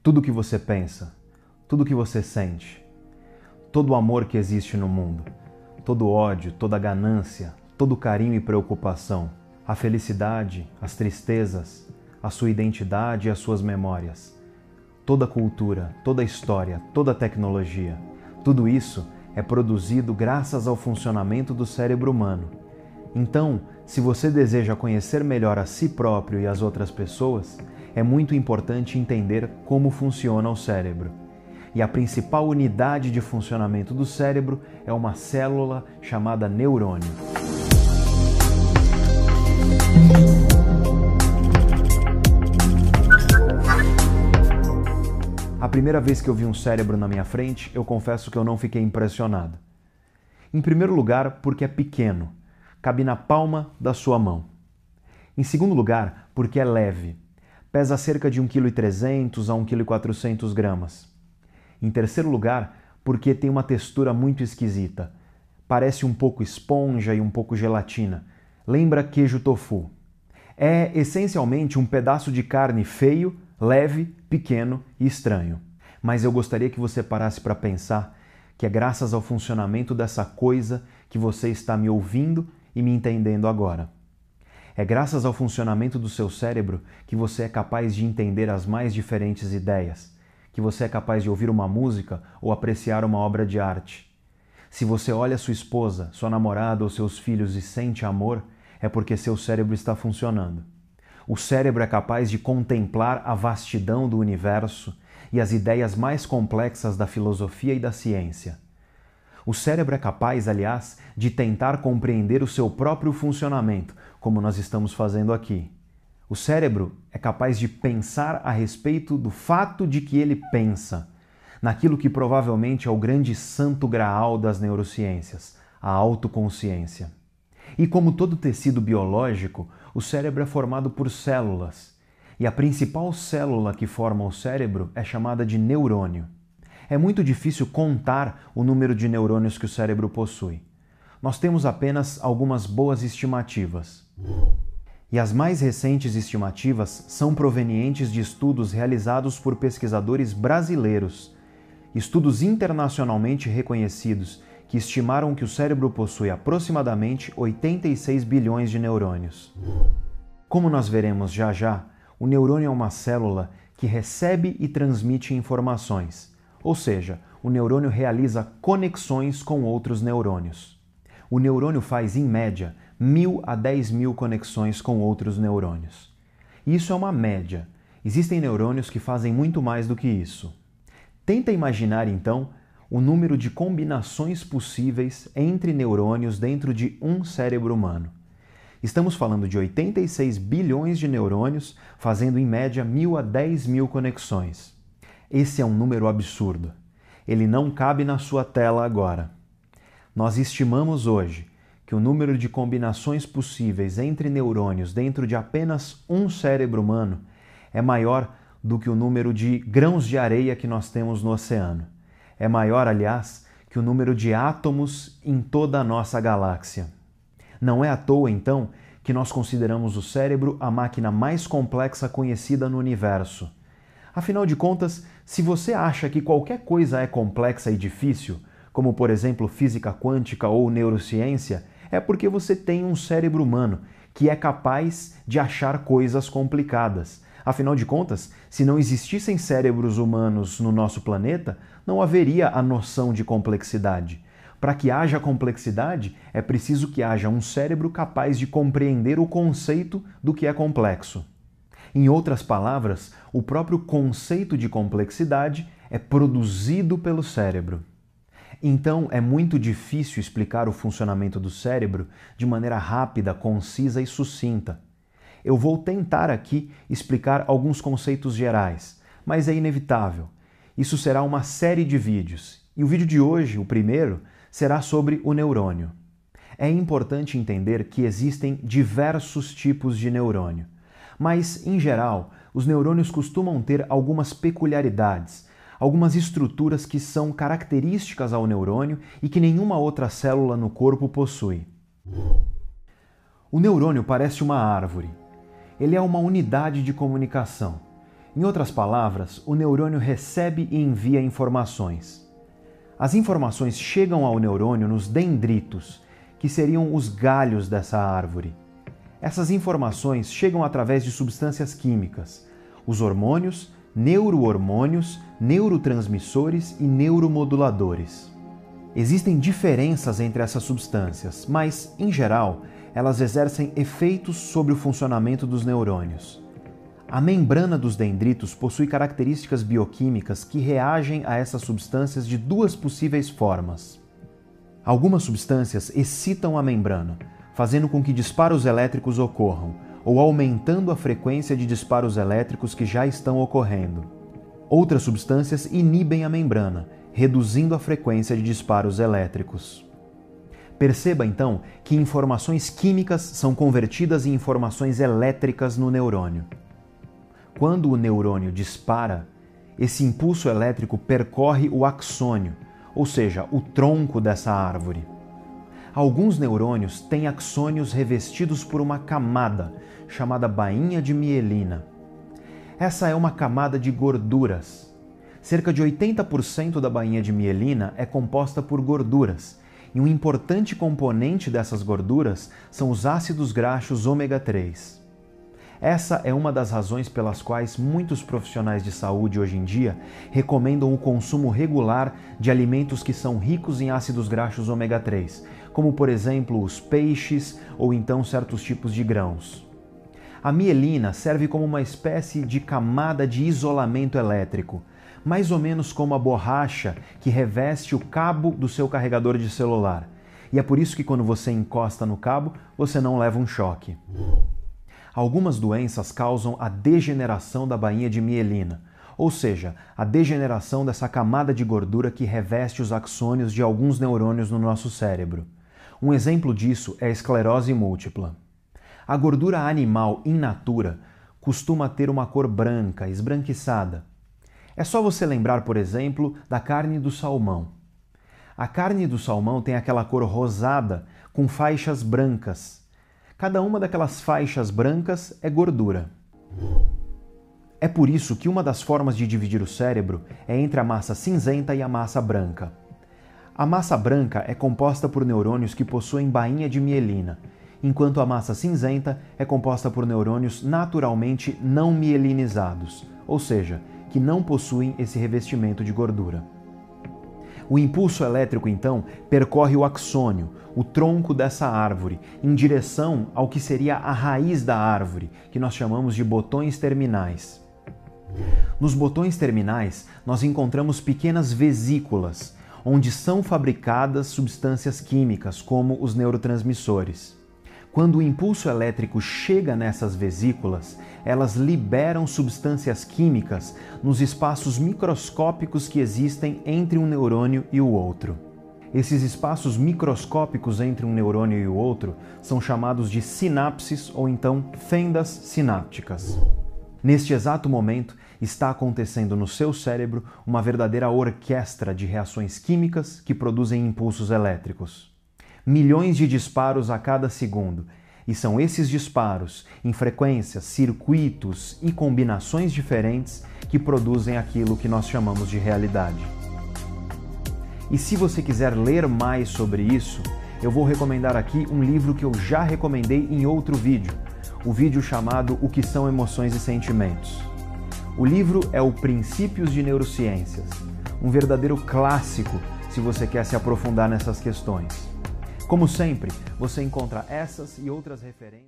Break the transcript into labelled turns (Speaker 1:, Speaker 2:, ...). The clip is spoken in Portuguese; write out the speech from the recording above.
Speaker 1: Tudo que você pensa, tudo que você sente, todo o amor que existe no mundo, todo o ódio, toda a ganância, todo o carinho e preocupação, a felicidade, as tristezas, a sua identidade e as suas memórias, toda a cultura, toda a história, toda a tecnologia, tudo isso é produzido graças ao funcionamento do cérebro humano. Então, se você deseja conhecer melhor a si próprio e as outras pessoas, é muito importante entender como funciona o cérebro. E a principal unidade de funcionamento do cérebro é uma célula chamada neurônio. A primeira vez que eu vi um cérebro na minha frente, eu confesso que eu não fiquei impressionado. Em primeiro lugar, porque é pequeno, cabe na palma da sua mão. Em segundo lugar, porque é leve, pesa cerca de 1,3 kg a 1,4 kg. Em terceiro lugar, porque tem uma textura muito esquisita. Parece um pouco esponja e um pouco gelatina. Lembra queijo tofu. É essencialmente um pedaço de carne feio, leve, pequeno e estranho. Mas eu gostaria que você parasse para pensar que é graças ao funcionamento dessa coisa que você está me ouvindo e me entendendo agora. É graças ao funcionamento do seu cérebro que você é capaz de entender as mais diferentes ideias, que você é capaz de ouvir uma música ou apreciar uma obra de arte. Se você olha sua esposa, sua namorada ou seus filhos e sente amor, é porque seu cérebro está funcionando. O cérebro é capaz de contemplar a vastidão do universo e as ideias mais complexas da filosofia e da ciência. O cérebro é capaz, aliás, de tentar compreender o seu próprio funcionamento, como nós estamos fazendo aqui. O cérebro é capaz de pensar a respeito do fato de que ele pensa, naquilo que provavelmente é o grande santo graal das neurociências, a autoconsciência. E como todo tecido biológico, o cérebro é formado por células, e a principal célula que forma o cérebro é chamada de neurônio. É muito difícil contar o número de neurônios que o cérebro possui. Nós temos apenas algumas boas estimativas. E as mais recentes estimativas são provenientes de estudos realizados por pesquisadores brasileiros, estudos internacionalmente reconhecidos que estimaram que o cérebro possui aproximadamente 86 bilhões de neurônios. Como nós veremos já já, o neurônio é uma célula que recebe e transmite informações, ou seja, o neurônio realiza conexões com outros neurônios. O neurônio faz, em média, 1.000 a 10.000 conexões com outros neurônios. Isso é uma média. Existem neurônios que fazem muito mais do que isso. Tenta imaginar, então, o número de combinações possíveis entre neurônios dentro de um cérebro humano. Estamos falando de 86 bilhões de neurônios fazendo em média 1.000 a 10.000 conexões. Esse é um número absurdo. Ele não cabe na sua tela agora. Nós estimamos hoje que o número de combinações possíveis entre neurônios dentro de apenas um cérebro humano é maior do que o número de grãos de areia que nós temos no oceano. É maior, aliás, que o número de átomos em toda a nossa galáxia. Não é à toa, então, que nós consideramos o cérebro a máquina mais complexa conhecida no universo. Afinal de contas, se você acha que qualquer coisa é complexa e difícil, como por exemplo física quântica ou neurociência, é porque você tem um cérebro humano que é capaz de achar coisas complicadas. Afinal de contas, se não existissem cérebros humanos no nosso planeta, não haveria a noção de complexidade. Para que haja complexidade, é preciso que haja um cérebro capaz de compreender o conceito do que é complexo. Em outras palavras, o próprio conceito de complexidade é produzido pelo cérebro. Então, é muito difícil explicar o funcionamento do cérebro de maneira rápida, concisa e sucinta. Eu vou tentar aqui explicar alguns conceitos gerais, mas é inevitável. Isso será uma série de vídeos, e o vídeo de hoje, o primeiro, será sobre o neurônio. É importante entender que existem diversos tipos de neurônio, mas, em geral, os neurônios costumam ter algumas peculiaridades, algumas estruturas que são características ao neurônio e que nenhuma outra célula no corpo possui. O neurônio parece uma árvore. Ele é uma unidade de comunicação. Em outras palavras, o neurônio recebe e envia informações. As informações chegam ao neurônio nos dendritos, que seriam os galhos dessa árvore. Essas informações chegam através de substâncias químicas, os hormônios, neurohormônios, neurotransmissores e neuromoduladores. Existem diferenças entre essas substâncias, mas, em geral, elas exercem efeitos sobre o funcionamento dos neurônios. A membrana dos dendritos possui características bioquímicas que reagem a essas substâncias de duas possíveis formas. Algumas substâncias excitam a membrana, fazendo com que disparos elétricos ocorram, ou aumentando a frequência de disparos elétricos que já estão ocorrendo. Outras substâncias inibem a membrana, reduzindo a frequência de disparos elétricos. Perceba, então, que informações químicas são convertidas em informações elétricas no neurônio. Quando o neurônio dispara, esse impulso elétrico percorre o axônio, ou seja, o tronco dessa árvore. Alguns neurônios têm axônios revestidos por uma camada, chamada bainha de mielina. Essa é uma camada de gorduras. Cerca de 80% da bainha de mielina é composta por gorduras, e um importante componente dessas gorduras são os ácidos graxos ômega 3. Essa é uma das razões pelas quais muitos profissionais de saúde hoje em dia recomendam o consumo regular de alimentos que são ricos em ácidos graxos ômega 3, como por exemplo os peixes ou então certos tipos de grãos. A mielina serve como uma espécie de camada de isolamento elétrico, mais ou menos como a borracha que reveste o cabo do seu carregador de celular. E é por isso que quando você encosta no cabo, você não leva um choque. Algumas doenças causam a degeneração da bainha de mielina, ou seja, a degeneração dessa camada de gordura que reveste os axônios de alguns neurônios no nosso cérebro. Um exemplo disso é a esclerose múltipla. A gordura animal in natura costuma ter uma cor branca, esbranquiçada. É só você lembrar, por exemplo, da carne do salmão. A carne do salmão tem aquela cor rosada com faixas brancas. Cada uma daquelas faixas brancas é gordura. É por isso que uma das formas de dividir o cérebro é entre a massa cinzenta e a massa branca. A massa branca é composta por neurônios que possuem bainha de mielina, enquanto a massa cinzenta é composta por neurônios naturalmente não mielinizados, ou seja, que não possuem esse revestimento de gordura. O impulso elétrico, então, percorre o axônio, o tronco dessa árvore, em direção ao que seria a raiz da árvore, que nós chamamos de botões terminais. Nos botões terminais, nós encontramos pequenas vesículas, onde são fabricadas substâncias químicas, como os neurotransmissores. Quando o impulso elétrico chega nessas vesículas, elas liberam substâncias químicas nos espaços microscópicos que existem entre um neurônio e o outro. Esses espaços microscópicos entre um neurônio e o outro são chamados de sinapses ou então fendas sinápticas. Neste exato momento, está acontecendo no seu cérebro uma verdadeira orquestra de reações químicas que produzem impulsos elétricos. Milhões de disparos a cada segundo, e são esses disparos, em frequências, circuitos e combinações diferentes, que produzem aquilo que nós chamamos de realidade. E se você quiser ler mais sobre isso, eu vou recomendar aqui um livro que eu já recomendei em outro vídeo, o vídeo chamado O que são emoções e sentimentos. O livro é o Princípios de Neurociências, um verdadeiro clássico se você quer se aprofundar nessas questões. Como sempre, você encontra essas e outras referências